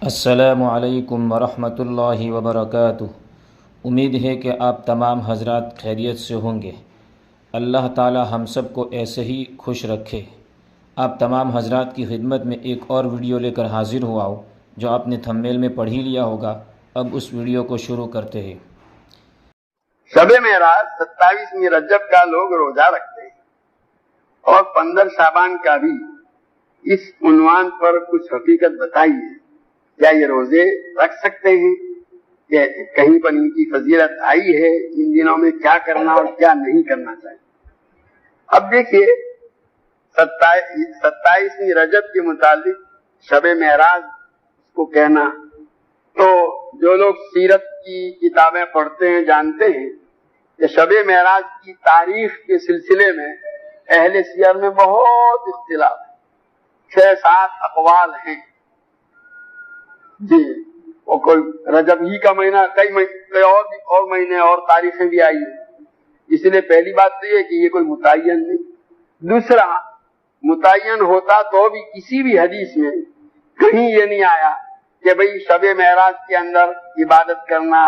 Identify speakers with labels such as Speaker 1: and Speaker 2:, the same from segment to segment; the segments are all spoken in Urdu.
Speaker 1: السلام علیکم ورحمۃ اللہ وبرکاتہ۔ امید ہے کہ آپ تمام حضرات خیریت سے ہوں گے۔ اللہ تعالی ہم سب کو ایسے ہی خوش رکھے۔ آپ تمام حضرات کی خدمت میں ایک اور ویڈیو لے کر حاضر ہوا ہوں جو آپ نے تھمبنیل میں پڑھ ہی لیا ہوگا۔ اب اس ویڈیو کو شروع کرتے ہیں۔
Speaker 2: شب معراج 27 رجب کا لوگ روزہ رکھتے ہیں اور 15 شعبان کا بھی۔ اس عنوان پر کچھ حقیقت بتائیے، کیا یہ روزے رکھ سکتے ہیں؟ کہ کہیں پر ان کی فضیلت آئی ہے؟ ان دنوں میں کیا کرنا اور کیا نہیں کرنا چاہیے؟ اب دیکھیے، 27 رجب کے متعلق شب معراج کو کہنا، تو جو لوگ سیرت کی کتابیں پڑھتے ہیں جانتے ہیں کہ شب معراج کی تاریخ کے سلسلے میں اہل سیر میں بہت اختلاف ہے، 6-7 اقوال ہیں۔ جی، وہ کوئی رجب ہی کا مہینہ، کئی اور مہینے اور تاریخیں بھی آئی ہیں۔ اس لیے پہلی بات تو یہ کہ یہ کوئی متعین نہیں۔ دوسرا، متعین ہوتا تو بھی کسی بھی حدیث میں کہیں یہ نہیں آیا کہ بھئی شب معراج کے اندر عبادت کرنا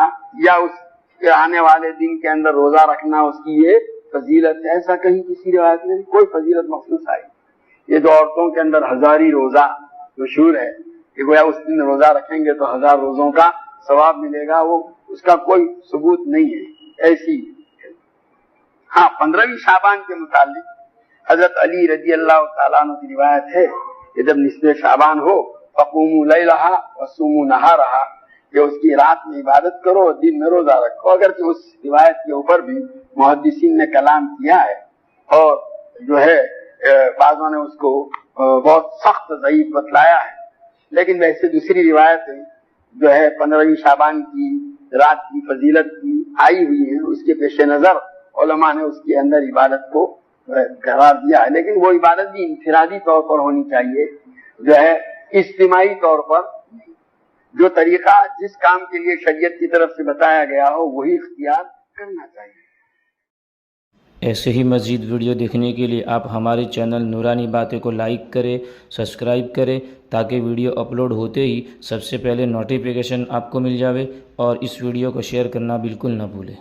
Speaker 2: یا اس کے آنے والے دن کے اندر روزہ رکھنا اس کی یہ فضیلت ہے۔ ایسا کہیں کسی روایت میں کوئی فضیلت مخصوص آئی۔ یہ جو عورتوں کے اندر ہزاری روزہ مشہور ہے کہ گویا اس دن روزہ رکھیں گے تو 1000 روزوں کا ثواب ملے گا، وہ اس کا کوئی ثبوت نہیں ہے ایسی۔ ہاں، 15ویں شعبان کے متعلق حضرت علی رضی اللہ تعالیٰ عنہ کی روایت ہے کہ جب نصف شعبان ہو فقوموا لیلہا وصوموا نہارہا، کہ اس کی رات میں عبادت کرو اور دن میں روزہ رکھو۔ اگرچہ اس روایت کے اوپر بھی محدثین نے کلام کیا ہے اور جو ہے بعضوں نے اس کو بہت سخت ضعیف بتلایا ہے، لیکن ویسے دوسری روایت جو ہے 15ویں شعبان کی رات کی فضیلت کی آئی ہوئی ہے، اس کے پیش نظر علماء نے اس کے اندر عبادت کو قرار دیا ہے، لیکن وہ عبادت بھی انفرادی طور پر ہونی چاہیے، جو ہے اجتماعی طور پر نہیں۔ جو طریقہ جس کام کے لیے شریعت کی طرف سے بتایا گیا ہو وہی اختیار کرنا چاہیے۔
Speaker 1: ایسے ہی مزید ویڈیو دیکھنے کے لیے آپ ہمارے چینل نورانی باتیں کو لائک کریں، سبسکرائب کریں، تاکہ ویڈیو اپلوڈ ہوتے ہی سب سے پہلے نوٹیفیکیشن آپ کو مل جاوے، اور اس ویڈیو کو شیئر کرنا بالکل نہ بھولیں۔